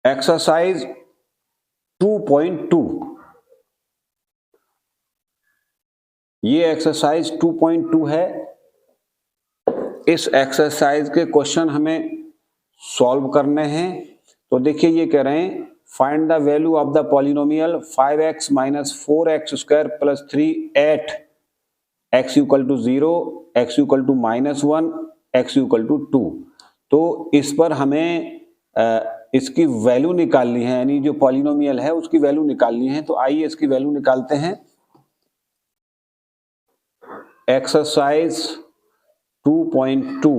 Exercise 2.2, ये exercise 2.2 है। इस एक्सरसाइज के क्वेश्चन हमें सॉल्व करने हैं। तो देखिए ये कह रहे हैं find the value of the polynomial 5x minus 4x square plus 3 at x equal to 0, x equal to -1, x equal to 2। तो इस पर हमें इसकी वैल्यू निकालनी है, यानी जो पॉलिनोमियल है उसकी वैल्यू निकालनी है। तो आइए इसकी वैल्यू निकालते हैं। Exercise 2.2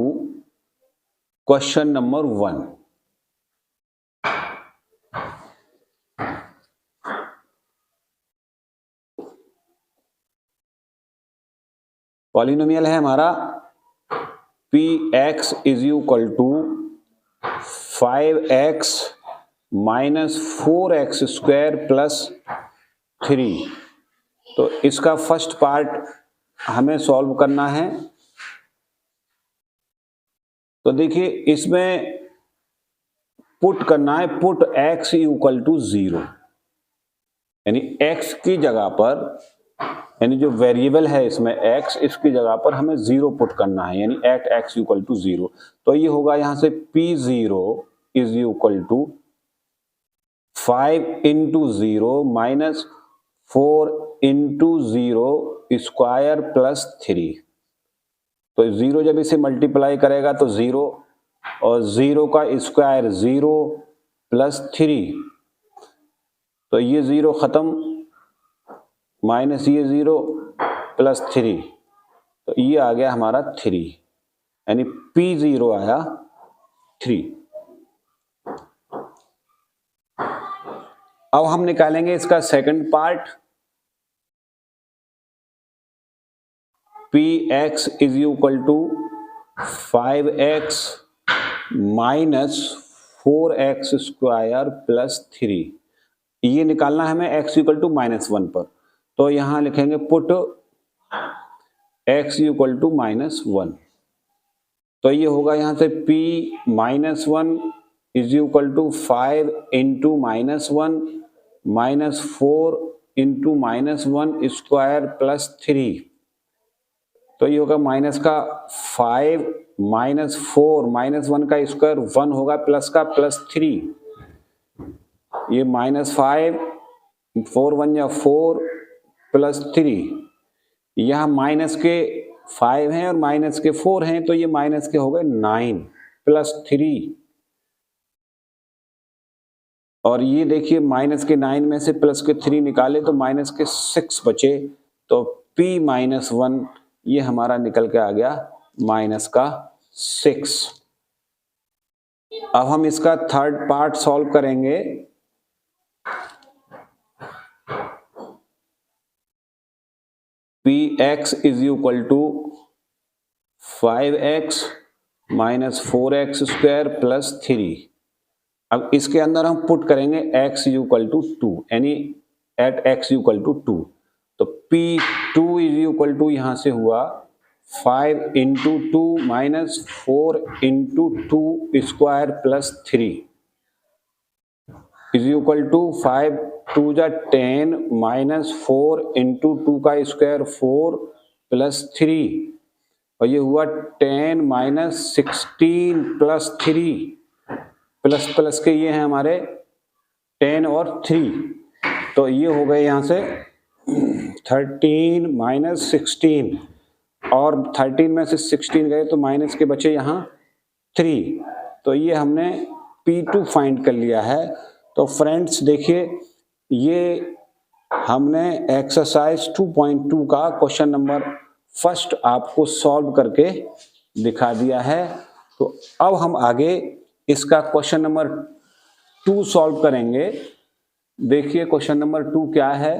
question number 1। पॉलिनोमियल है हमारा px is equal to 5x minus 4x square plus 3। तो इसका फर्स्ट पार्ट हमें सॉल्व करना है। तो देखिए इसमें पुट करना है, पुट x इक्वल टू 0, यानी x की जगह पर, यानी जो वेरिएबल है इसमें x, इसकी जगह पर हमें 0 पुट करना है, यानी एट x इक्वल टू 0। तो ये होगा यहां से p0 is equal to 5 into 0 minus 4 into 0 square plus 3। तो 0 जब इसे मल्टीप्लाई करेगा तो 0 और 0 का स्क्वायर 0 प्लस 3। तो ये 0 खत्म, माइनस ये 0 प्लस 3, तो ये आ गया हमारा 3, यानी p0 आया 3। अब हम निकालेंगे इसका second part. px is equal to 5x minus 4x square plus 3। ये निकालना है हमें x इक्वल टू -1 पर। तो यहां लिखेंगे पुट x इक्वल टू -1। तो ये होगा यहां से p-1 is equal to 5 into -1 minus 4 into -1 square plus 3। तो ये होगा माइनस का 5 माइनस 4 -1 का स्क्वायर 1 होगा, प्लस का प्लस 3। ये -5 4 1 या 4 प्लस 3। यहाँ माइनस के 5 हैं और माइनस के 4 हैं, तो ये माइनस के हो गए 9 प्लस 3। और ये देखिए माइनस के 9 में से प्लस के 3 निकाले तो माइनस के 6 बचे। तो p-1 ये हमारा निकल के आ गया माइनस का 6। अब हम इसका थर्ड पार्ट सॉल्व करेंगे। px is equal to 5x minus 4x square plus 3। अब इसके अंदर हम पुट करेंगे x इक्वल टू 2, यानी एट x इक्वल टू 2। तो p2 इज इक्वल टू यहां से हुआ 5 into 2 minus 4 into 2 square plus 3 is equal to 5 2 जा 10 माइनस 4 इंटू 2 का स्क्वायर 4 प्लस 3। और ये हुआ 10 माइनस 16 प्लस 3। प्लस प्लस के ये हैं हमारे 10 और 3। तो ये हो गए यहाँ से 13 माइनस 16, और 13 में से 16 गए तो माइनस के बचे यहाँ 3। तो ये हमने p2 फाइंड कर लिया है। तो फ्रेंड्स देखिए ये हमने एक्सरसाइज 2.2 का क्वेश्चन नंबर फर्स्ट आपको सॉल्व करके दिखा दिया है। तो अब हम आगे इसका क्वेश्चन नंबर 2 सॉल्व करेंगे। देखिए क्वेश्चन नंबर 2 क्या है।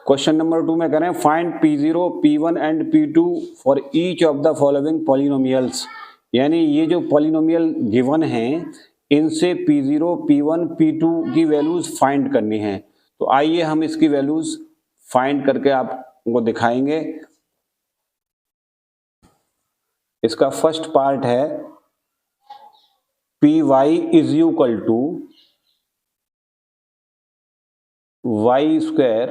क्वेश्चन नंबर 2 में कह रहे हैं find p0, p1 and p2 for each of the following polynomials. यानी ये जो पॉलिनोमियल गिवन हैं इनसे P0, P1, P2 की वैल्यूज फाइंड करनी है। तो आइए हम इसकी वैल्यूज फाइंड करके आपको दिखाएंगे। इसका फर्स्ट पार्ट है Py is equal to y square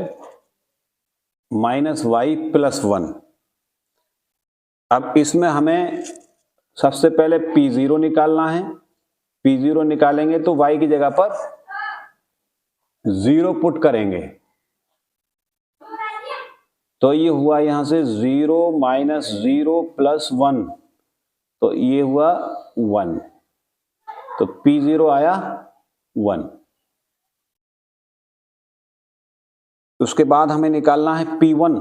minus y plus 1। अब इसमें हमें सबसे पहले P0 निकालना है। P0 निकालेंगे तो y की जगह पर 0 पुट करेंगे, तो ये हुआ यहां से 0 माइनस 0 प्लस 1, तो ये हुआ 1, तो P0 आया 1। उसके बाद हमें निकालना है P1,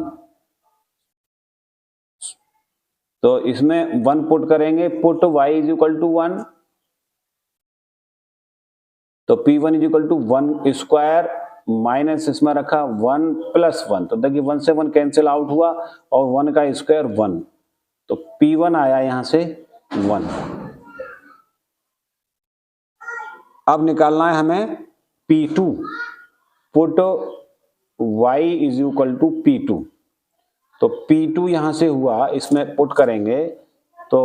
तो इसमें 1 पुट करेंगे, put y is equal to 1, तो P1 is equal to 1 square minus इसमें रखा 1 प्लस 1, तो देखिए 1 से 1 कैंसिल आउट हुआ और 1 का स्क्वायर 1, तो P1 आया यहां से 1। अब निकालना है हमें P2, put y is equal to P2, तो P2 यहां से हुआ, इसमें पुट करेंगे तो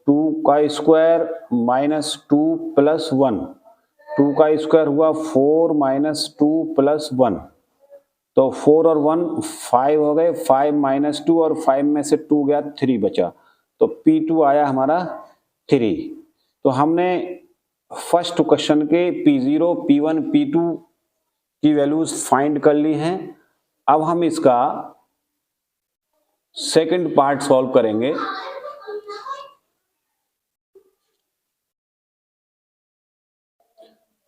2 का स्क्वायर माइनस 2 प्लस 1, 2 का स्क्वायर हुआ 4 माइनस 2 प्लस 1, तो 4 और 1 5 हो गए, 5 माइनस 2 और 5 में से 2 गया 3 बचा, तो P2 आया हमारा 3। तो हमने फर्स्ट क्वेश्चन के P0, P1, P2 की वैल्यूज फाइंड कर ली हैं। अब हम इसका सेकंड पार्ट सॉल्व करेंगे।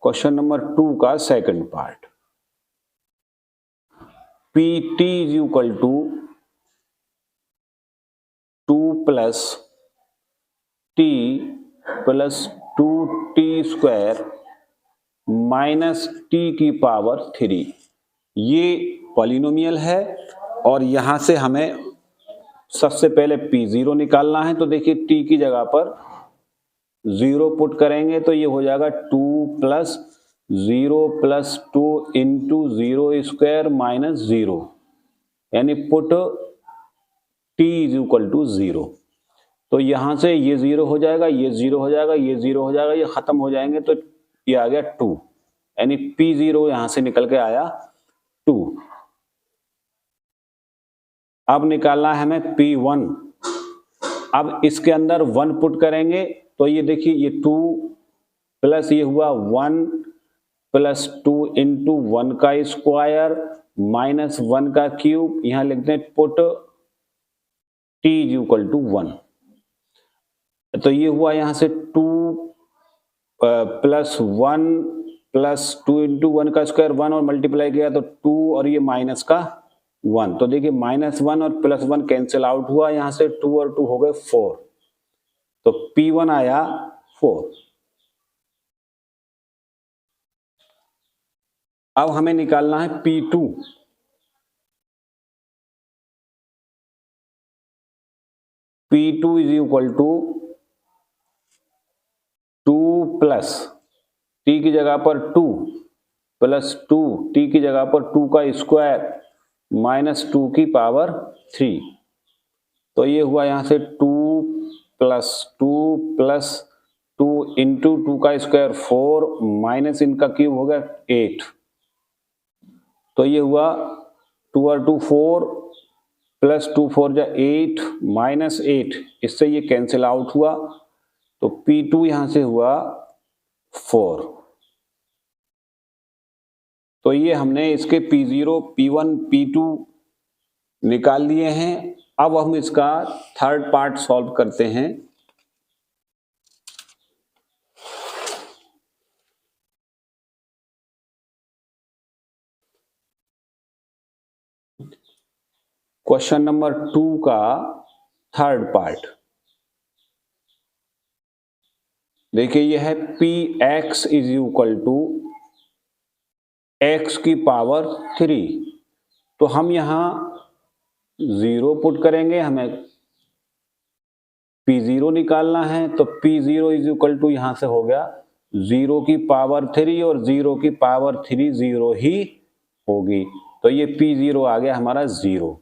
क्वेश्चन नंबर 2 का second part, Pt is equal to 2 plus t plus 2t square minus t की पावर 3। ये पॉलिनोमियल है और यहां से हमें सबसे पहले P0 निकालना है, तो देखिए t की जगह पर 0 पुट करेंगे तो ये हो जाएगा 2 plus 0 plus 2 into 0 square minus 0, यानी put t is equal to 0। तो यहां से ये 0 हो जाएगा, ये 0 हो जाएगा, ये 0 हो जाएगा, ये खत्म हो जाएंगे, तो ये आ गया 2, यानी P0 यहां से निकल के आया 2। अब निकालना है हमें P1। अब इसके अंदर 1 पुट करेंगे तो ये देखिए ये 2 प्लस ये हुआ 1 प्लस 2 इंटू 1 का स्क्वायर माइनस 1 का क्यूब, यहां लिखते हैं put t is equal to 1, तो ये हुआ यहां से 2 प्लस 1 प्लस 2 इंटू 1 का स्क्वायर 1 और मल्टीप्लाई किया तो 2 और ये माइनस का 1, तो देखिए माइनस 1 और प्लस 1 कैंसिल आउट हुआ, यहां से 2 और 2 हो गए 4, तो P1 आया 4। अब हमें निकालना है P2। P2 is equal to 2 plus t की जगह पर 2 प्लस 2 t की जगह पर 2 का स्क्वायर माइनस 2 की पावर 3, तो ये हुआ यहां से 2 प्लस 2 प्लस 2 इंटू 2 का स्क्वायर 4 माइनस इनका क्यूब हो गया 8, तो ये हुआ 2 और 2 4 प्लस 2 4 जा 8 माइनस 8, इससे ये कैंसिल आउट हुआ, तो P2 यहां से हुआ 4। तो ये हमने इसके P0, P1, P2 निकाल लिए हैं। अब हम इसका थर्ड पार्ट सॉल्व करते हैं। क्वेश्चन नंबर 2 का थर्ड पार्ट देखिए, यह है Px is equal to x की पावर 3, तो हम यहां 0 पुट करेंगे, हमें P0 निकालना है, तो P0 इज इक्वल टू यहां से हो गया 0 की पावर 3 और 0 की पावर 3 0 ही होगी, तो ये P0 आ गया हमारा 0।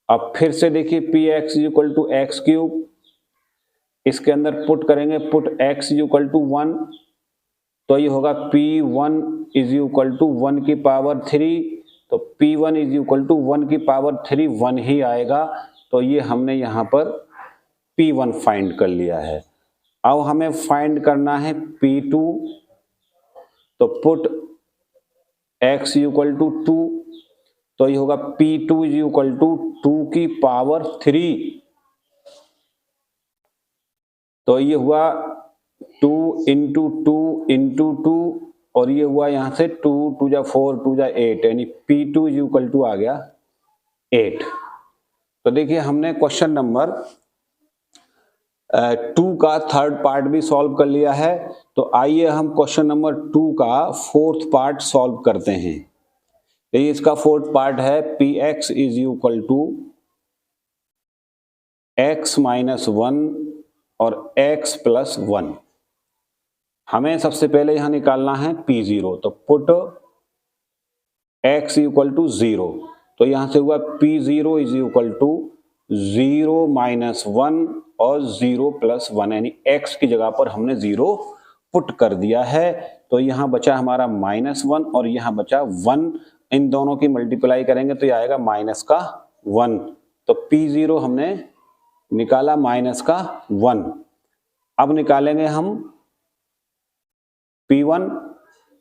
अब फिर से देखिए Px equal to x cube, इसके अंदर पुट करेंगे, पुट x इक्वल टू 1, तो ये होगा P1 इज इक्वल टू 1 की पावर 3, तो P1 इज इक्वल टू 1 की पावर 3 1 ही आएगा, तो ये हमने यहाँ पर P1 फाइंड कर लिया है। अब हमें फाइंड करना है P2, तो पुट x इक्वल टू 2, तो ये होगा P2 इज इक्वल टू 2 की पावर 3, तो ये हुआ 2 इंटू 2 इंटू 2, और ये हुआ यहाँ से 2 2 जा 4 2 जा 8, यानी P2 इज इक्वल टू आ गया 8। तो देखिए हमने क्वेश्चन नंबर 2 का थर्ड पार्ट भी सॉल्व कर लिया है, तो आइए हम क्वेश्चन नंबर 2 का फोर्थ पार्ट सॉल्व करते हैं। देखिए इसका फोर्थ पार्ट है Px is equal to x minus 1 और x प्लस 1। हमें सबसे पहले यहां निकालना है P0, तो पुट x इक्वल टू 0, तो यहां से हुआ P0 is equal to 0 minus 1 और 0 प्लस 1, यानी x की जगह पर हमने 0 पुट कर दिया है, तो यहां बचा हमारा -1 और यहां बचा 1, इन दोनों की मल्टीप्लाई करेंगे तो ये आएगा माइनस का 1, तो P0 हमने निकाला माइनस का 1। अब निकालेंगे हम P1,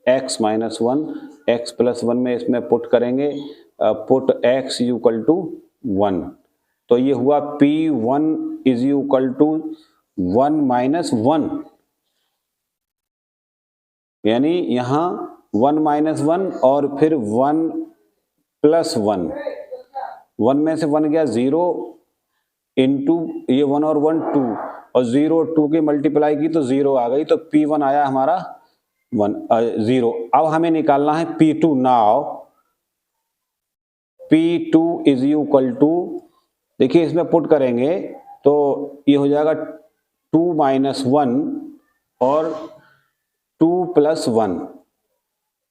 x minus 1, x plus 1 में इसमें पुट करेंगे, पुट x इक्वल टू 1, तो ये हुआ P1 is equal to 1 minus 1, यानी यहाँ 1 माइनस 1 और फिर 1 प्लस 1, 1 में से 1 गया 0 इंटू ये 1 और 1 2, और 0 2 की मल्टीप्लाई की तो 0 आ गई, तो P1 आया हमारा 0। अब हमें निकालना है P2। Now P2 is equal to, देखिए इसमें पुट करेंगे तो ये हो जाएगा 2 माइनस 1 और 2 प्लस 1,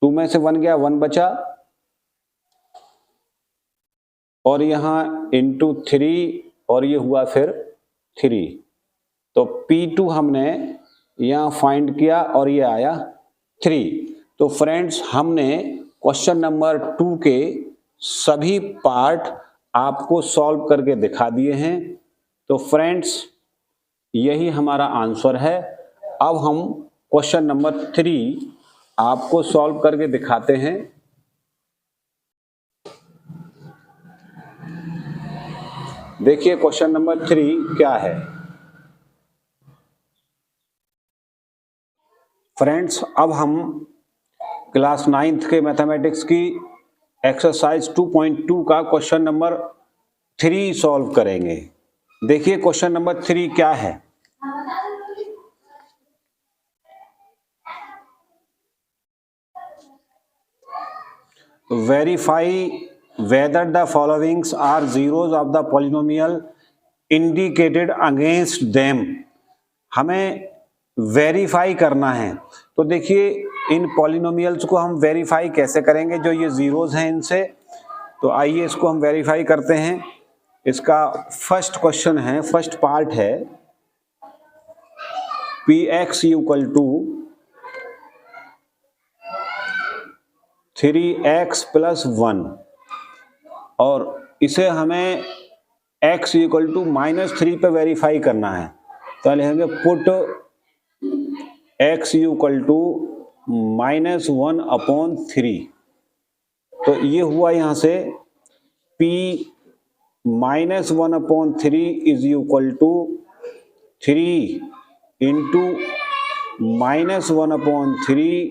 2 में से 1 गया 1 बचा, और यहाँ इंटू 3, और ये हुआ फिर 3, तो P2 हमने यहाँ फाइंड किया और ये आया 3। तो फ्रेंड्स हमने क्वेश्चन नंबर 2 के सभी पार्ट आपको सॉल्व करके दिखा दिए हैं, तो फ्रेंड्स यही हमारा आंसर है। अब हम क्वेश्चन नंबर 3 आपको सॉल्व करके दिखाते हैं। देखिए क्वेश्चन नंबर 3 क्या है। फ्रेंड्स अब हम क्लास 9th के मैथमेटिक्स की एक्सरसाइज 2.2 का क्वेश्चन नंबर 3 सॉल्व करेंगे। देखिए क्वेश्चन नंबर 3 क्या है। Verify whether the followings are zeros of the polynomial indicated against them। हमें वेरीफाई करना है, तो देखिए इन पॉलिनोमियल्स को हम वेरीफाई कैसे करेंगे, जो ये जीरोज हैं इनसे। तो आइए इसको हम वेरीफाई करते हैं। इसका फर्स्ट क्वेश्चन है, फर्स्ट पार्ट है Px equal to 3x plus 1, और इसे हमें x इक्वल टू -3 पे वेरीफाई करना है, तो लिखेंगे पुट x इक्वल टू -1/3। तो ये हुआ यहाँ से P -1/3 is equal to 3 into -1/3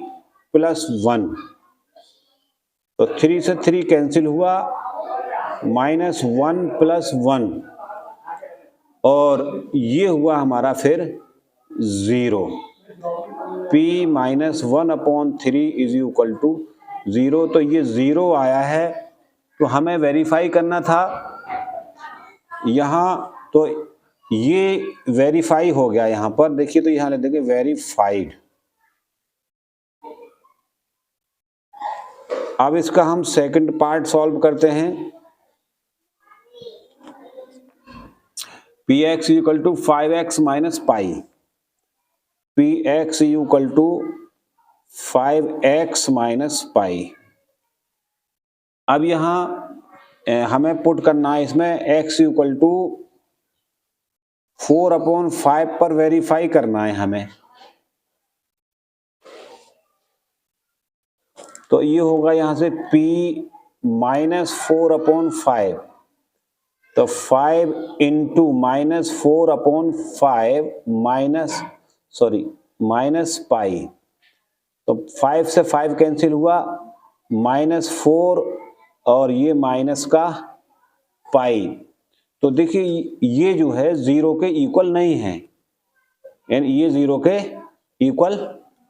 plus 1, तो 3 से 3 कैंसिल हुआ, -1 प्लस 1, और ये हुआ हमारा फिर 0। P -1/3 इज इक्वल टू 0, तो ये 0 आया है। तो हमें वेरीफाई करना था यहाँ, तो ये वेरीफाई हो गया यहाँ पर। देखिए तो यहाँ लिख देंगे वेरीफाइड, अब इसका हम सेकंड पार्ट सॉल्व करते हैं। P x equal to 5x minus pi, p x equal to 5x minus pi. अब यहाँ हमें पुट करना है इसमें x इक्वल टू 4/5 पर वेरीफाई करना है हमें। तो ये होगा यहाँ से p माइनस 4/5, तो 5 इंटू माइनस 4/5 माइनस पाई, तो 5 से 5 कैंसिल हुआ, -4 और ये माइनस का पाई। तो देखिए ये जो है 0 के इक्वल नहीं है, यानी ये 0 के इक्वल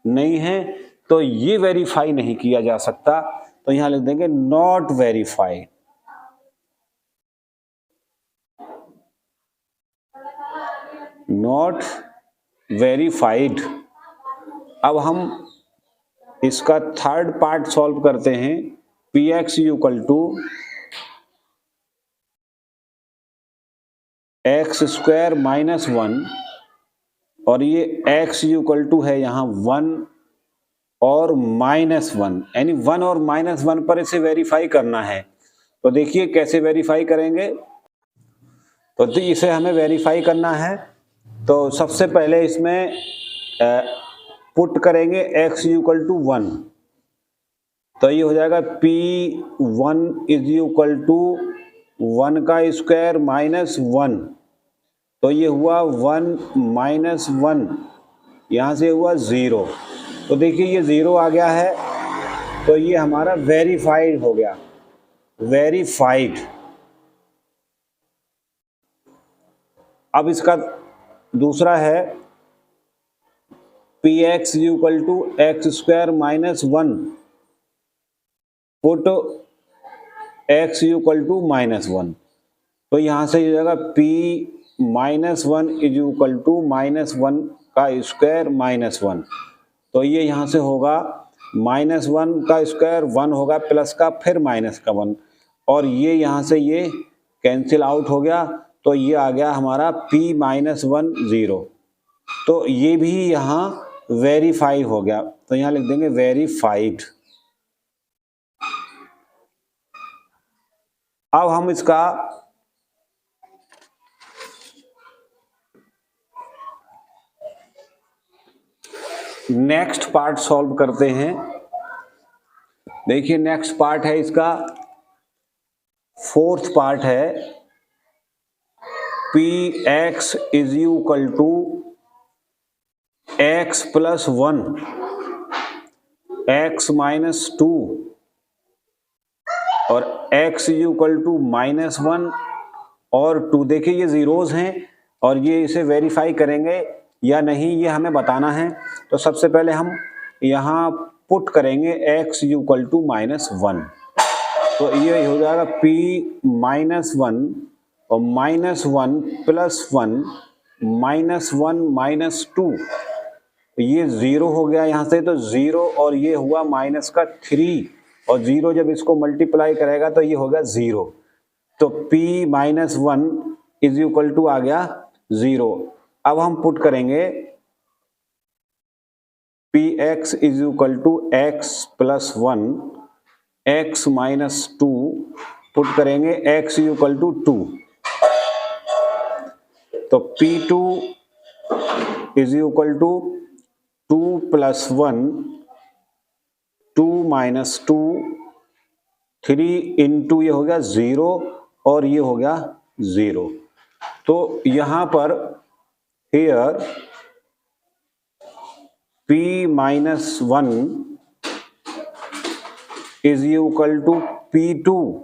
नहीं है, तो ये वेरीफाई नहीं किया जा सकता। तो यहां लिख देंगे नॉट वेरीफाइड। Not verified. अब हम इसका थर्ड पार्ट सॉल्व करते हैं। P x equal to x square minus 1 और ये x इक्वल टू है यहाँ 1 और -1, यानी 1 और -1 पर इसे वेरीफाई करना है। तो देखिए कैसे वेरीफाई करेंगे। तो इसे हमें वेरीफाई करना है, तो सबसे पहले इसमें पुट करेंगे x इक्वल टू 1, तो ये हो जाएगा P1 इज इक्वल टू 1 का स्क्वायर माइनस 1, तो ये हुआ 1 माइनस 1, यहाँ से हुआ 0। तो देखिए ये 0 आ गया है, तो ये हमारा वेरीफाइड हो गया, वेरीफाइड। अब इसका दूसरा है p x equal to x square minus 1, put x equal to -1, तो यहाँ से हो जाएगा p -1 इज इक्वल टू -1 का स्क्वायर -1, तो ये यहाँ से होगा -1 का स्क्वायर 1 होगा प्लस का फिर माइनस का 1, और ये यहाँ से ये कैंसिल आउट हो गया, तो ये आ गया हमारा p -1 0। तो ये भी यहाँ वेरीफाई हो गया, तो यहाँ लिख देंगे वेरीफाइड। अब हम इसका नेक्स्ट पार्ट सॉल्व करते हैं। देखिए नेक्स्ट पार्ट है इसका, फोर्थ पार्ट है p x is equal to x plus 1 x minus 2 और x इक्वल टू -1 और 2। देखिए ये जीरोज हैं और ये इसे वेरीफाई करेंगे या नहीं ये हमें बताना है। तो सबसे पहले हम यहाँ पुट करेंगे x इक्वल टू -1, तो ये हो जाएगा p -1 और -1 प्लस 1 -1 -2, ये 0 हो गया यहाँ से, तो 0 और ये हुआ माइनस का 3 और 0 जब इसको मल्टीप्लाई करेगा तो ये होगा 0, तो p -1 इज इक्वल टू आ गया 0। अब हम पुट करेंगे px is equal to x plus 1 x minus 2, put करेंगे x इक्वल टू 2, तो p2 is equal to 2 plus 1 2 minus 2 3 into ये हो गया 0 और ये हो गया 0। तो यहाँ पर here p -1 is equal to p2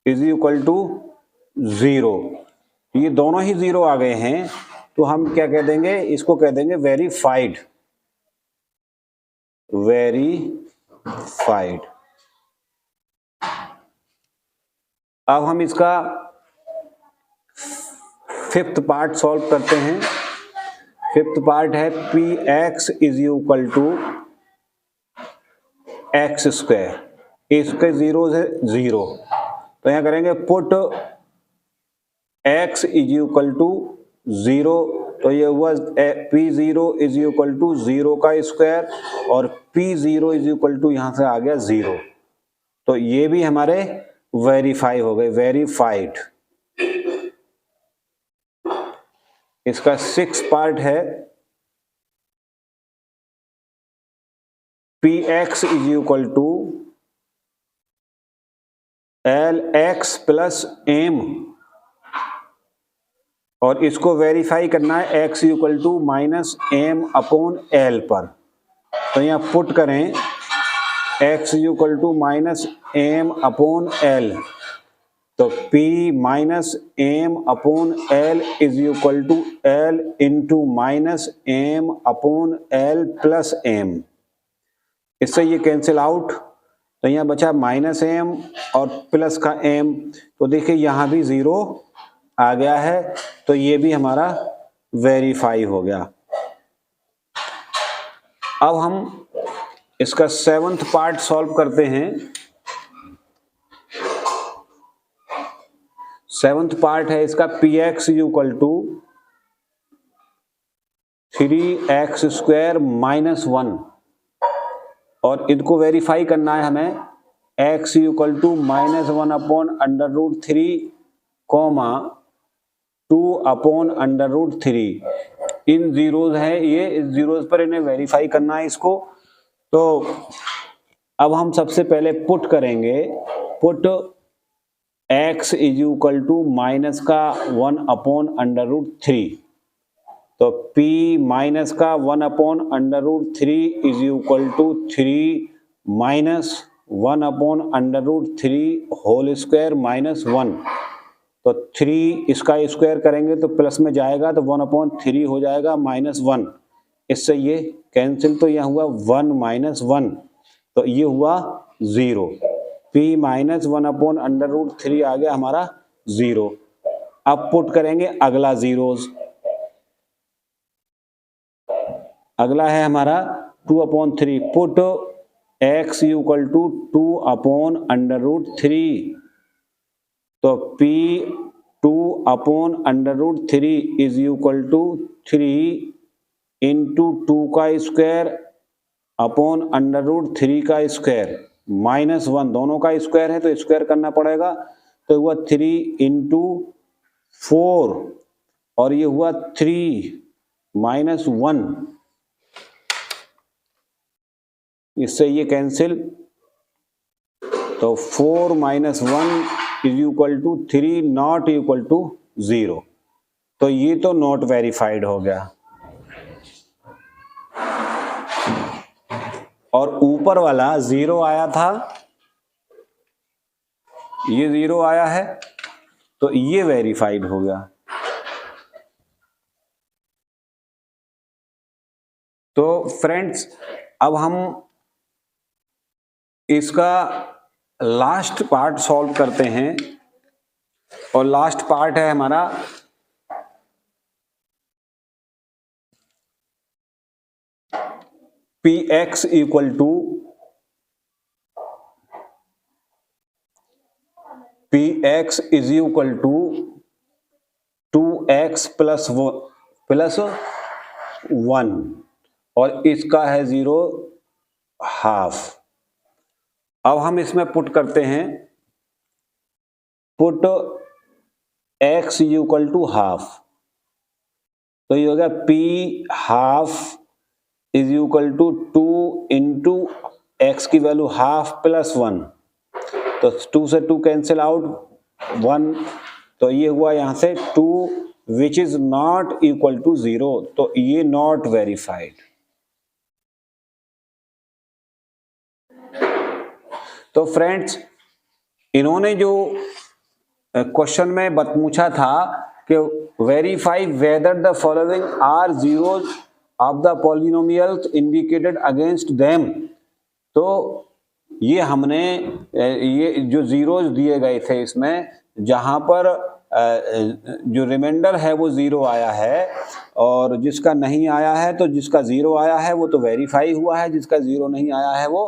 is equal to 0, ये दोनों ही 0 आ गए हैं, तो हम क्या कह देंगे, इसको कह देंगे वेरीफाइड, वेरीफाइड। अब हम इसका फिफ्थ पार्ट सॉल्व करते हैं। फिफ्थ पार्ट है p x is equal to x square, इसके जीरो है जीरो, तो यहाँ करेंगे put x is equal to zero, तो ये हुआ P0 is equal to zero का स्क्वायर और P0 इज इक्वल टू यहाँ से आ गया जीरो, तो ये भी हमारे वेरीफाई हो गए, वेरीफाइड। इसका 6 पार्ट है Px is equal to Lx plus m, और इसको वेरीफाई करना है x equal to minus m upon l पर, तो यहाँ पुट करें x equal to minus m upon l, तो p minus m upon l is equal to l into minus m upon l plus m, इससे ये cancel out, तो यहाँ बचा माइनस एम और प्लस का एम, तो देखिए यहाँ भी जीरो आ गया है, तो ये भी हमारा वेरीफाई हो गया। अब हम इसका 7th पार्ट सॉल्व करते हैं। 7th पार्ट है इसका Px इक्वल टू 3x स्क्वायर माइनस 1, और इनको वेरीफाई करना है हमें x equal to minus 1 upon under root 3 comma 2 upon under root 3, इन जीरोज है ये, इस जीरोज पर इन्हें वेरीफाई करना है इसको। तो अब हम सबसे पहले पुट करेंगे, put x is equal to minus का 1 अपॉन अंडर रूट 3, तो p माइनस का 1 upon under root 3 is equal to 3 minus 1 upon under root 3 whole square minus 1, तो 3 इसका स्क्वायर करेंगे तो प्लस में जाएगा, तो 1 अपॉन 3 हो जाएगा माइनस 1, इससे ये कैंसिल, तो यह हुआ 1 माइनस 1, तो ये हुआ 0, p minus 1 upon under root 3 आ गया हमारा 0। अब पुट करेंगे अगला जीरोज, अगला है हमारा 2 upon 3, put x equal to 2 upon under root 3, तो p 2 upon under root 3 is equal to 3 into 2 का स्क्वायर अपॉन अंडर रूट 3 का स्क्वायर माइनस 1, दोनों का स्क्वायर है तो स्क्वायर करना पड़ेगा, तो हुआ 3 इंटू 4 और ये हुआ 3 माइनस 1, इससे ये कैंसिल, तो 4 minus 1 is equal to 3 not equal to 0, तो ये तो नॉट वेरीफाइड हो गया। और ऊपर वाला 0 आया था, ये 0 आया है, तो ये वेरीफाइड हो गया। तो फ्रेंड्स अब हम इसका लास्ट पार्ट सॉल्व करते हैं, और लास्ट पार्ट है हमारा Px equal to Px is equal to 2x plus 1 और इसका है 0 हाफ। अब हम इसमें पुट करते हैं, put x equal to half, तो ये हो गया p half is equal to 2 into x की वैल्यू हाफ प्लस 1, तो 2 से 2 कैंसिल आउट 1, तो ये हुआ यहां से 2 which is not equal to 0, तो ये नॉट वेरीफाइड। तो फ्रेंड्स इन्होंने जो क्वेश्चन में पूछा था कि verify whether the following are zeros of the polynomials indicated against them, तो ये हमने ये जो जीरोज दिए गए थे इसमें, जहां पर जो रिमाइंडर है वो 0 आया है और जिसका नहीं आया है, तो जिसका 0 आया है वो तो वेरीफाई हुआ है, जिसका 0 नहीं आया है वो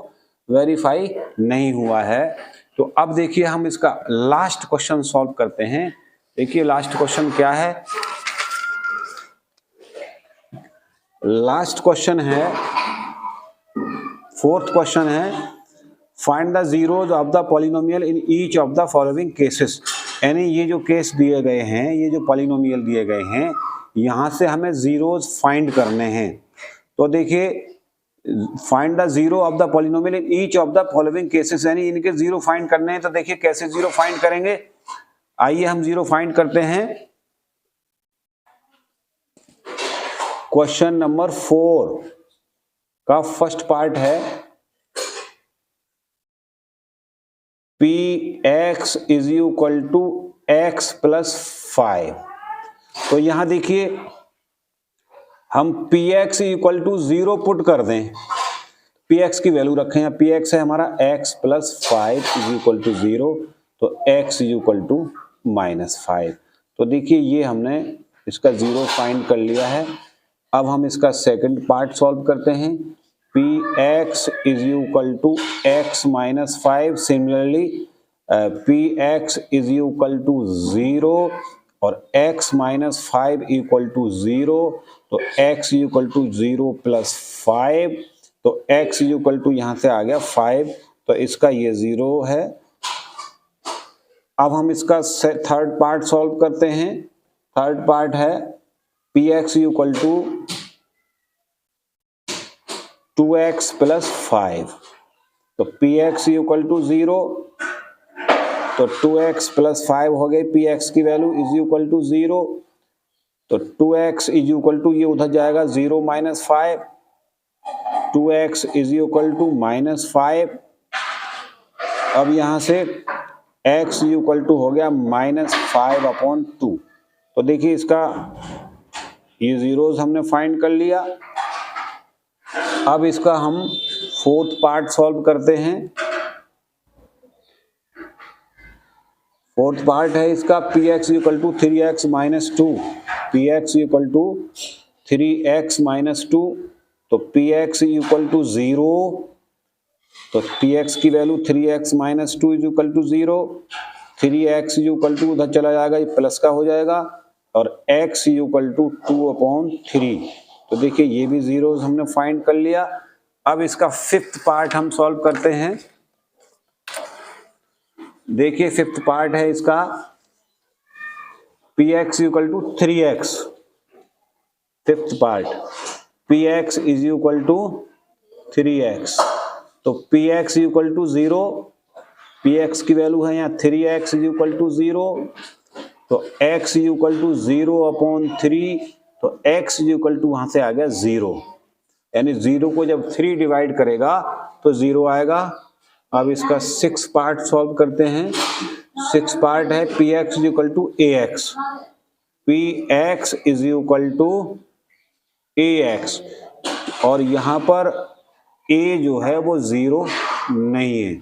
वेरीफाई नहीं हुआ है। तो अब देखिए हम इसका लास्ट क्वेश्चन सॉल्व करते हैं। देखिए लास्ट क्वेश्चन क्या है। लास्ट क्वेश्चन है, फोर्थ क्वेश्चन है, find the zeros of the polynomial in each of the following cases. यानी ये जो केस दिए गए हैं, ये जो पॉलिनोमियल दिए गए हैं, यहां से हमें जीरोज फाइंड करने हैं। तो देखिए find the zero of the polynomial in each of the following cases, यानी इनके जीरो फाइंड करने हैं। तो देखिए कैसे जीरो फाइंड करेंगे, आइए हम जीरो फाइंड करते हैं। क्वेश्चन नंबर 4 का फर्स्ट पार्ट है px is equal to x plus 5। तो यहां देखिए हम px इक्वल टू 0 पुट कर दें, px की वैल्यू रखें, यहाँ px है हमारा x plus 5 is equal to 0, तो x इज इक्वल टू -5। तो देखिए ये हमने इसका जीरो फाइंड कर लिया है। अब हम इसका सेकंड पार्ट सॉल्व करते हैं। px is equal to x minus 5, similarly px is equal to 0 और x माइनस 5 इक्वल टू 0, तो x इक्वल टू 0 प्लस 5, तो x इक्वल टू यहाँ से आ गया 5, तो इसका ये 0 है। अब हम इसका थर्ड पार्ट सॉल्व करते हैं। थर्ड पार्ट है px equal to 2x plus 5, तो px इक्वल टू 0, तो 2x प्लस 5 हो गई px की वैल्यू इज इक्वल टू 0, तो 2x इज इक्वल टू, ये उधर जाएगा 0 minus 5, 2x is equal to -5। अब यहां से x इक्वल टू हो गया -5/2। तो देखिए इसका ये जीरोस हमने फाइंड कर लिया। अब इसका हम फोर्थ पार्ट सॉल्व करते हैं। फोर्थ पार्ट है इसका px equal to 3x minus 2, px equal to 3x minus 2, तो px इक्वल टू 0, तो px की value 3x minus 2 is equal to 0, 3x equal to उधर चला जाएगा, ये प्लस का हो जाएगा, और x इक्वल टू 2/3। तो देखिए ये भी जीरोस हमने फाइंड कर लिया। अब इसका फिफ्थ पार्ट हम सॉल्व करते हैं। देखिए फिफ्थ पार्ट है इसका px equal to 3x। Fifth part px is equal to 3x, तो px इक्वल टू 0, px की वैल्यू है यहाँ 3x इज इक्वल टू 0, तो x इक्वल टू 0/3, तो x इक्वल टू वहां से आ गया 0, यानी 0 को जब 3 डिवाइड करेगा तो 0 आएगा। अब इसका 6 पार्ट सॉल्व करते हैं। 6 पार्ट है px equal to ax, px is equal to ax, और यहाँ पर a जो है वो 0 नहीं है,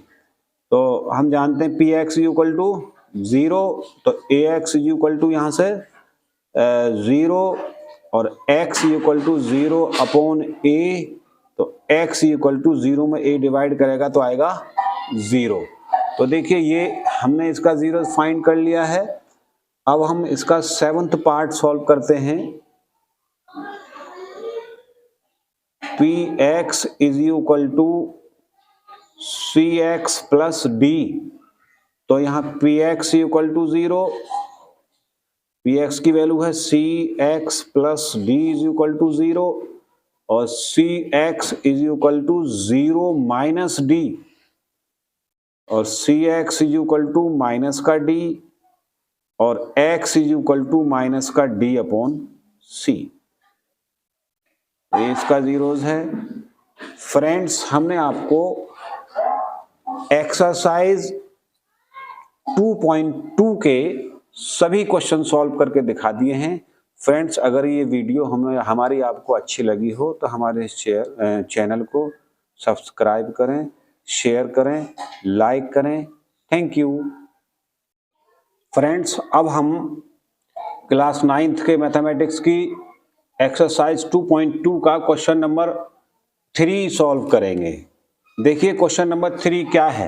तो हम जानते हैं px इक्वल टू 0, तो ax इक्वल टू यहाँ से 0 और x इक्वल टू 0/a, तो x इक्वल टू 0 में a डिवाइड करेगा तो आएगा 0। तो देखिए ये हमने इसका जीरो फाइंड कर लिया है। अब हम इसका सेवंथ पार्ट सॉल्व करते हैं। px is equal to cx plus d, तो यहाँ px इक्वल टू 0, px की वैल्यू है cx plus d is equal to 0, और cx is equal to 0 minus d, और cx is equal to minus का d, और x is equal to minus का d/c। ये इसका जीरोस है। फ्रेंड्स हमने आपको एक्सरसाइज 2.2 के सभी क्वेश्चन सॉल्व करके दिखा दिए हैं। फ्रेंड्स अगर ये वीडियो हमारी आपको अच्छी लगी हो तो हमारे चैनल को सब्सक्राइब करें, शेयर करें, लाइक करें। Thank you. फ्रेंड्स अब हम क्लास 9th के मैथमेटिक्स की एक्सरसाइज 2.2 का क्वेश्चन नंबर 3 सॉल्व करेंगे। देखिए क्वेश्चन नंबर 3 क्या है।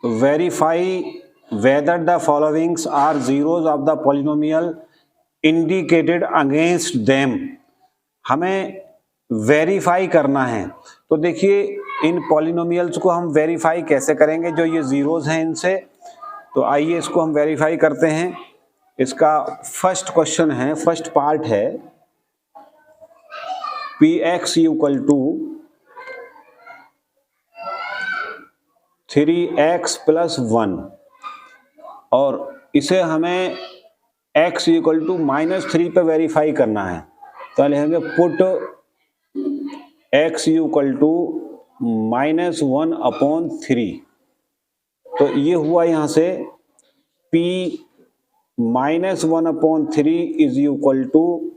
Verify whether the followings are zeros of the polynomial indicated against them। हमें वेरीफाई करना है। तो देखिए इन पॉलिनोमियल्स को हम वेरीफाई कैसे करेंगे, जो ये जीरोज हैं इनसे। तो आइए इसको हम वेरीफाई करते हैं। इसका फर्स्ट क्वेश्चन है, फर्स्ट पार्ट है p x equal to 3x plus 1 और इसे हमें x इक्वल टू -3 पे वेरीफाई करना है। तो लिखेंगे पुट x इक्वल टू -1/3। तो ये हुआ यहाँ से p -1/3 is equal to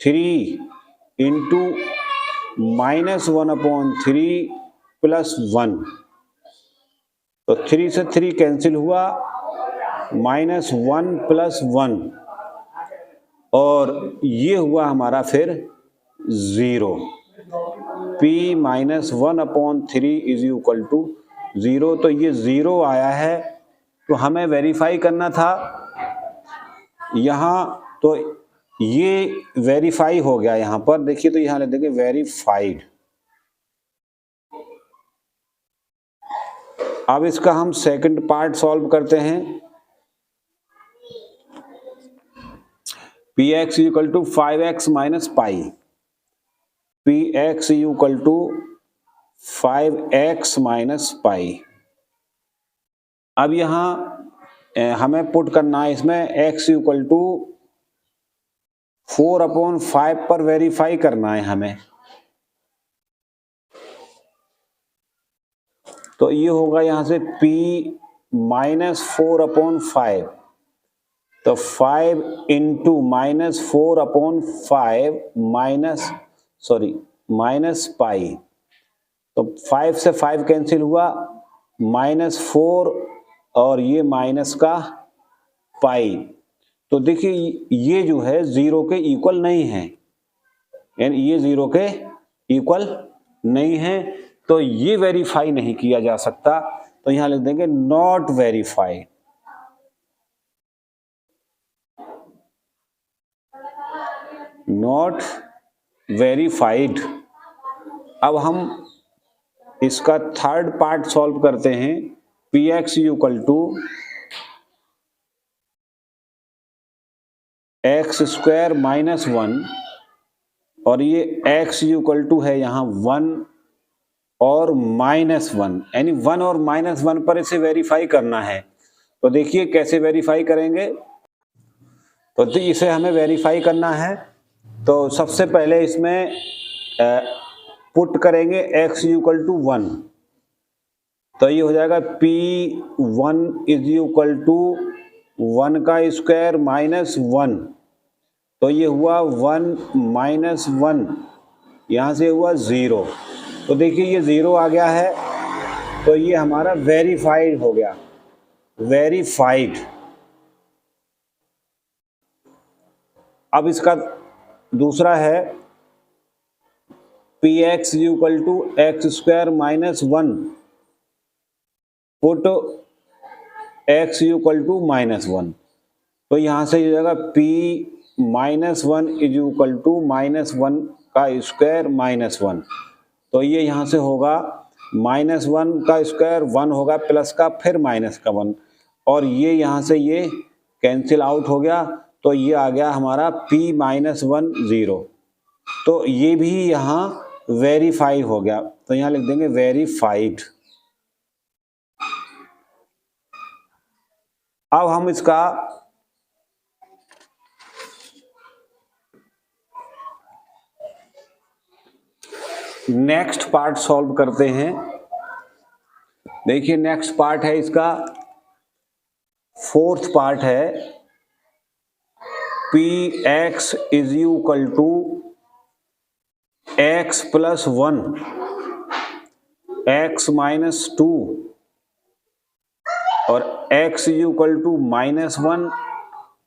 3 into -1/3 plus 1। तो 3 से 3 कैंसिल हुआ, -1 प्लस 1 और ये हुआ हमारा फिर 0। p -1/3 is equal to 0। तो ये 0 आया है। तो हमें वेरीफाई करना था यहाँ, तो ये वेरीफाई हो गया यहाँ पर। देखिए तो यहाँ लिख देंगे वेरीफाइड। अब इसका हम सेकंड पार्ट सॉल्व करते हैं। P x equal to 5x minus pi, p x equal to 5x minus pi. अब यहाँ हमें पुट करना है इसमें x इक्वल टू 4/5 पर वेरीफाई करना है हमें। तो ये होगा यहाँ से p -4/5। तो 5 इंटू -4/5 माइनस पाई। तो 5 से 5 कैंसिल हुआ, -4 और ये माइनस का पाई। तो देखिए ये जो है 0 के इक्वल नहीं है, यानी ये 0 के इक्वल नहीं है। तो ये वेरीफाई नहीं किया जा सकता। तो यहां लिख देंगे नॉट वेरीफाइड। Not verified. अब हम इसका थर्ड पार्ट सॉल्व करते हैं। P x equal to x² minus 1 और ये x इक्वल टू है यहाँ 1 और -1, यानी 1 और -1 पर इसे वेरीफाई करना है। तो देखिए कैसे वेरीफाई करेंगे। तो इसे हमें वेरीफाई करना है। तो सबसे पहले इसमें पुट करेंगे x इक्वल टू 1। तो ये हो जाएगा p1 इज इक्वल टू 1 का स्क्वायर माइनस 1। तो ये हुआ 1 माइनस 1, यहाँ से हुआ 0। तो देखिए ये 0 आ गया है। तो ये हमारा वेरीफाइड हो गया, वेरीफाइड। अब इसका दूसरा है p x equal to x² minus 1 put x equal to -1। तो यहाँ से हो जाएगा p -1 इज इक्वल टू -1 का स्क्वायर माइनस 1। तो ये यहाँ से होगा -1 का स्क्वायर 1 होगा प्लस का फिर माइनस का 1 और ये यहाँ से ये कैंसिल आउट हो गया। तो ये आ गया हमारा p -1 0। तो ये भी यहाँ वेरीफाई हो गया। तो यहाँ लिख देंगे वेरीफाइड। अब हम इसका नेक्स्ट पार्ट सॉल्व करते हैं। देखिए नेक्स्ट पार्ट है इसका, फोर्थ पार्ट है p x is equal to x plus 1 x minus 2 और x इज इक्वल टू -1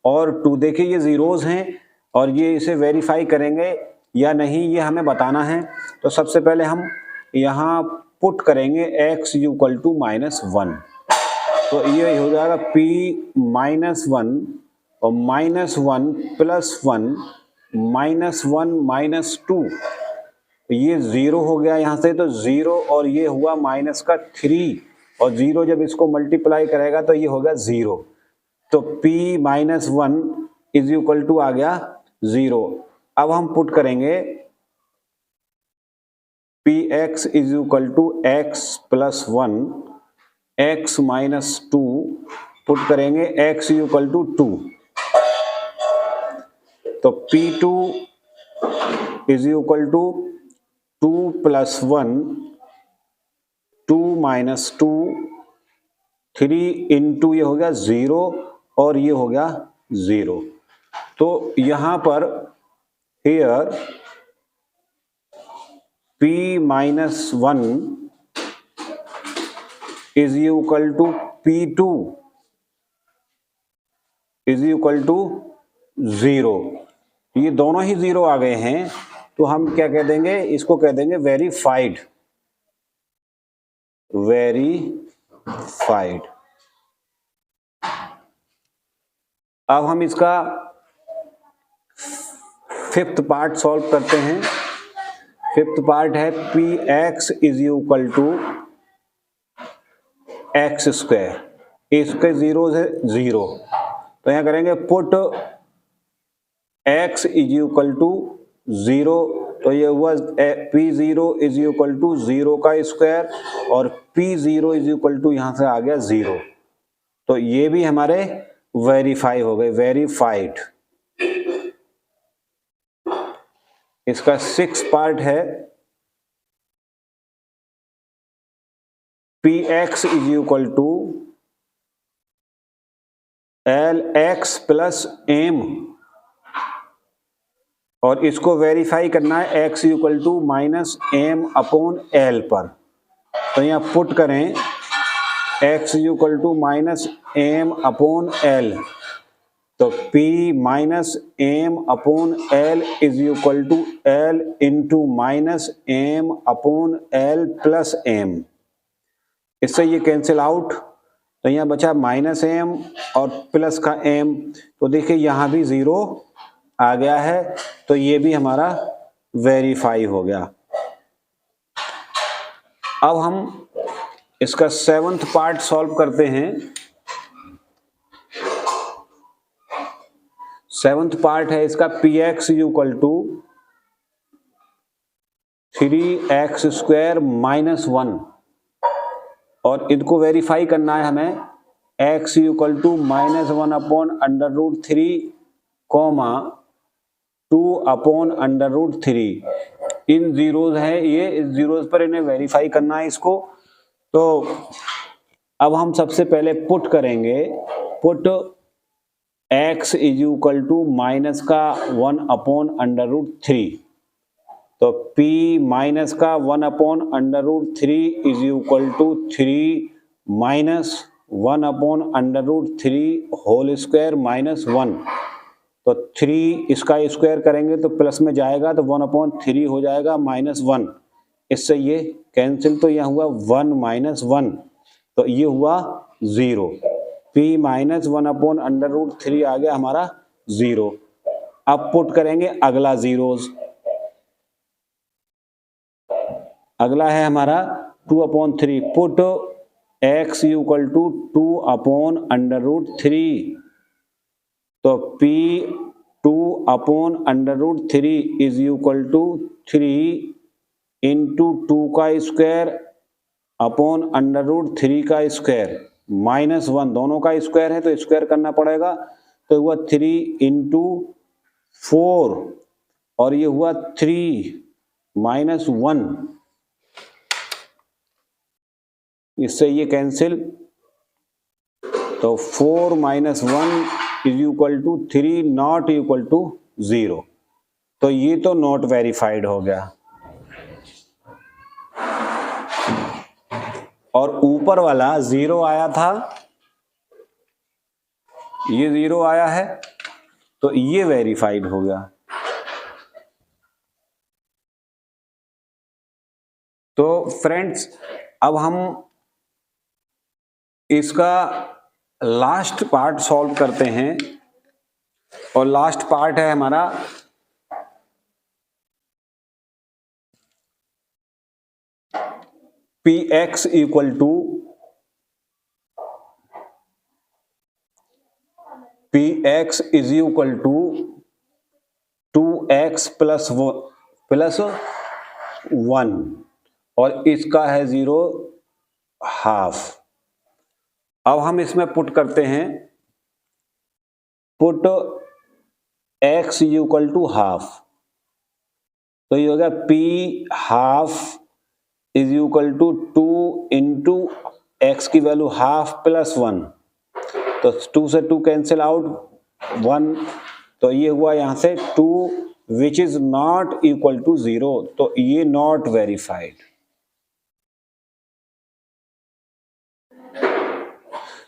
और 2। देखिए ये जीरोज हैं और ये इसे वेरीफाई करेंगे या नहीं ये हमें बताना है। तो सबसे पहले हम यहाँ पुट करेंगे x इक्वल टू -1, तो ये हो जाएगा p -1 और -1 + 1 -1 -2, ये 0 हो गया यहाँ से, तो 0 और ये हुआ माइनस का 3 और 0 जब इसको मल्टीप्लाई करेगा तो ये होगा 0, तो p -1 इज इक्वल टू आ गया 0। अब हम पुट करेंगे px is equal to x + 1 x - 2, put करेंगे x इक्वल टू 2, तो p2 is equal to 2 + 1 2 - 2 3 into ये हो गया 0 और ये हो गया 0। तो यहां पर here p -1 is equal to p2 is equal to 0, ये दोनों ही 0 आ गए हैं, तो हम क्या कह देंगे, इसको कह देंगे वेरीफाइड। वेरीफाइड। अब हम इसका 5th पार्ट सॉल्व करते हैं। 5th पार्ट है px is equal to x², इसके जीरो है 0, तो यहाँ करेंगे put x is equal to 0, तो ये हुआ p0 इज इक्वल टू 0 का स्क्वायर और p0 इज इक्वल टू यहाँ से आ गया 0, तो ये भी हमारे वेरीफाई हो गए, वेरीफाइड। इसका 6th पार्ट है px is equal to lx + m, और इसको वेरीफाई करना है x इक्वल टू -m/l पर, तो यहाँ पुट करें x इक्वल टू -m/l, तो p -m/l is equal to l into -m/l + m, इससे ये कैंसिल आउट, तो यहाँ बचा -m और प्लस का m, तो देखिए यहाँ भी 0 आ गया है, तो ये भी हमारा वेरीफाई हो गया। अब हम इसका 7th पार्ट सॉल्व करते हैं। 7th पार्ट है इसका px इक्वल टू 3x² - 1, और इनको वेरीफाई करना है हमें x इक्वल टू -1/√3, 2/√3, इन जीरोज है ये, इस जीरोज पर इन्हें वेरीफाई करना है इसको। तो अब हम सबसे पहले पुट करेंगे, put x is equal to -1/√3, तो p -1/√3 is equal to 3 -1/√3 whole square -1, तो 3 इसका स्क्वायर करेंगे तो प्लस में जाएगा, तो 1/3 हो जाएगा -1, इससे ये कैंसिल, तो यह हुआ 1 - 1, तो ये हुआ 0, p -1/√3 आ गया हमारा 0। अब पुट करेंगे अगला जीरोज, अगला है हमारा 2/3, पुट x इक्वल टू 2/√3, तो p 2/√3 is equal to 3 into 2 का स्क्वायर /√3 का स्क्वायर -1, दोनों का स्क्वायर है तो स्क्वायर करना पड़ेगा, तो हुआ 3 इंटू 4 और ये हुआ 3 -1, इससे ये कैंसिल, तो 4 - 1 is equal to 3 not equal to 0, तो ये तो नॉट वेरीफाइड हो गया। और ऊपर वाला 0 आया था, ये 0 आया है, तो ये वेरीफाइड हो गया। तो फ्रेंड्स अब हम इसका लास्ट पार्ट सॉल्व करते हैं, और लास्ट पार्ट है हमारा px equal to px is equal to 2x plus 1 और इसका है 0.5। अब हम इसमें पुट करते हैं, put x equal to half, तो ये हो गया p half is equal to 2 into x की वैल्यू हाफ प्लस 1, तो 2 से 2 कैंसिल आउट 1, तो ये हुआ यहां से 2 which is not equal to 0, तो ये नॉट वेरीफाइड।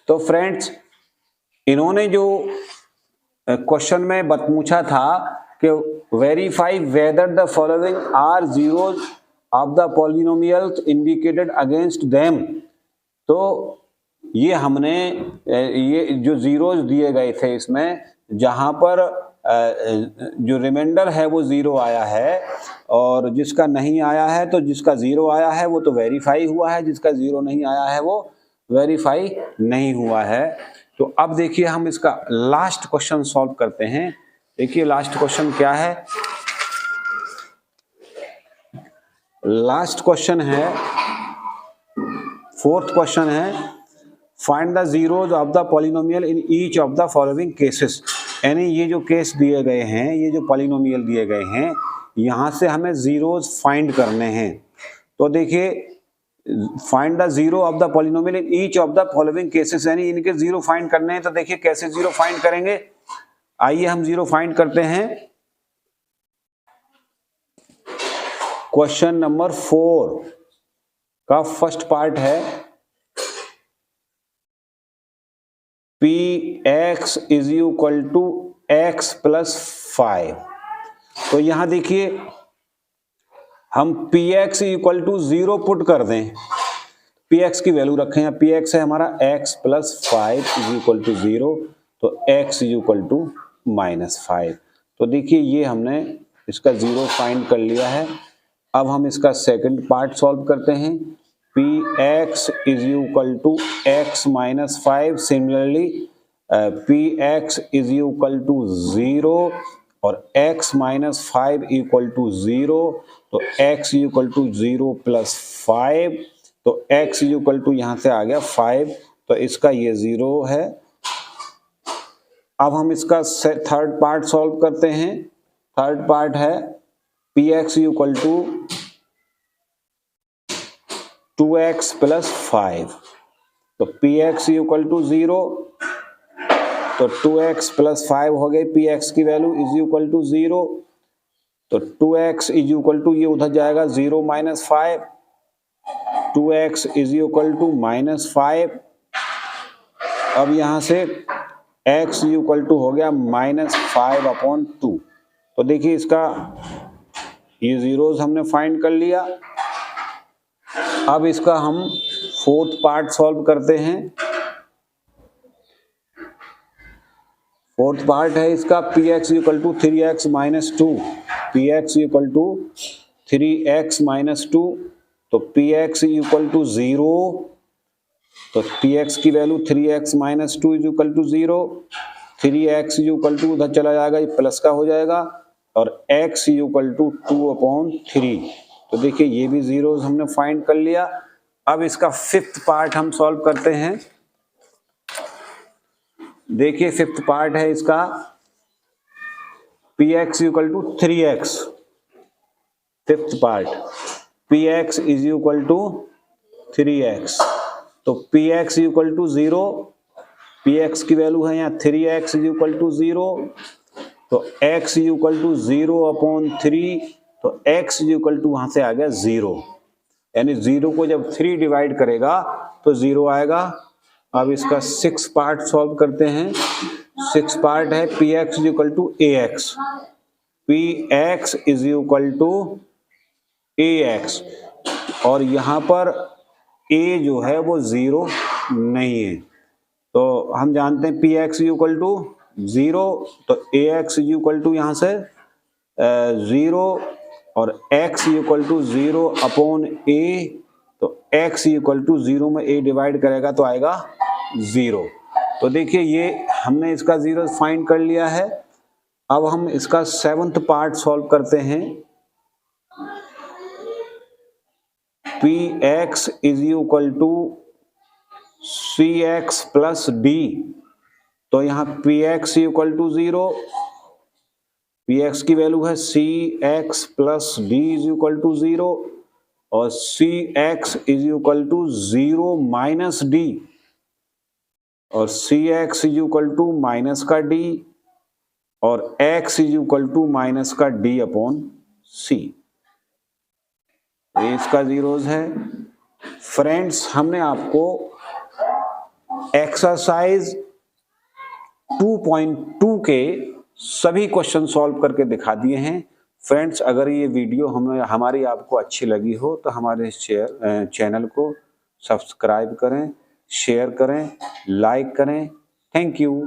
तो फ्रेंड्स इन्होंने जो क्वेश्चन में पूछा था कि verify whether the following are zeros of the polynomials indicated against them, तो ये हमने ये जो जीरोज दिए गए थे इसमें, जहां पर जो रिमाइंडर है वो 0 आया है, और जिसका नहीं आया है, तो जिसका 0 आया है वो तो वेरीफाई हुआ है, जिसका 0 नहीं आया है वो वेरीफाई नहीं हुआ है। तो अब देखिए हम इसका लास्ट क्वेश्चन सॉल्व करते हैं। देखिए लास्ट क्वेश्चन क्या है, लास्ट क्वेश्चन है, फोर्थ क्वेश्चन है, find the zeros of the polynomial in each of the following cases. यानी ये जो केस दिए गए हैं, ये जो पॉलिनोमियल दिए गए हैं, यहां से हमें जीरोज फाइंड करने हैं। तो देखिए find the zero of the polynomial in each of the following cases, यानी इनके जीरो फाइंड करने हैं। तो देखिए कैसे जीरो फाइंड करेंगे, आइए हम जीरो फाइंड करते हैं। क्वेश्चन नंबर 4 का फर्स्ट पार्ट है px is equal to x plus 5। तो यहां देखिए हम px इक्वल टू 0 पुट कर दें, px की वैल्यू रखें, px है हमारा x plus 5 is equal to 0, तो x इज इक्वल टू -5। तो देखिए ये हमने इसका 0 फाइंड कर लिया है। अब हम इसका सेकंड पार्ट सॉल्व करते हैं, px is equal to x minus 5, similarly px is equal to 0 और x माइनस 5 इक्वल टू 0, तो x इक्वल टू 0 प्लस 5, तो x इक्वल टू यहाँ से आ गया 5, तो इसका ये 0 है। अब हम इसका थर्ड पार्ट सॉल्व करते हैं। थर्ड पार्ट है px equal to 2x plus 5, तो px इक्वल टू 0, तो 2x प्लस 5 हो गई, px की वैल्यू इज इक्वल टू 0, तो 2x इज इक्वल टू, ये उधर जाएगा 0 minus 5, 2x is equal to -5। अब यहां से x इक्वल टू हो गया -5/2। तो देखिए इसका ये जीरोज हमने फाइंड कर लिया। अब इसका हम फोर्थ पार्ट सॉल्व करते हैं। फोर्थ पार्ट है इसका px equal to 3x minus 2, px equal to 3x minus 2, तो px इक्वल टू 0, तो px की value 3x minus 2 is equal to 0, 3x equal to उधर चला जाएगा, ये प्लस का हो जाएगा, और x इक्वल टू 2/3। तो देखिए ये भी जीरोज हमने फाइंड कर लिया। अब इसका फिफ्थ पार्ट हम सॉल्व करते हैं। देखिए फिफ्थ पार्ट है इसका px equal to 3x। Fifth part px is equal to 3x, तो px इक्वल टू 0, px की वैल्यू है यहाँ 3x इज इक्वल टू 0, तो x इक्वल टू 0/3, तो x इक्वल टू वहां से आ गया 0, यानी 0 को जब 3 डिवाइड करेगा तो 0 आएगा। अब इसका 6 पार्ट सॉल्व करते हैं। सिक्स पार्ट है p x is equal to a x, p x is equal to a x, और यहाँ पर ए जो है वो जीरो नहीं है, तो हम जानते हैं P x is equal to zero, तो A x is equal to यहाँ से जीरो और x equal to zero upon A, तो x इक्वल टू जीरो में a डिवाइड करेगा तो आएगा जीरो। तो देखिए ये हमने इसका जीरो फाइंड कर लिया है। अब हम इसका सेवंथ पार्ट सॉल्व करते हैं। P x is equal to C x plus D, तो यहाँ P x equal to zero, P x की वैल्यू है C x plus D is equal to zero, और C x is equal to zero minus D, और C x is equal to minus का D, और x is equal to minus का D upon C. ये इसका zeros है। Friends, हमने आपको एक्सरसाइज 2.2 के सभी क्वेश्चन सॉल्व करके दिखा दिए हैं। फ्रेंड्स, अगर ये वीडियो हमारी आपको अच्छी लगी हो तो हमारे चैनल को सब्सक्राइब करें, शेयर करें, लाइक करें। Thank you.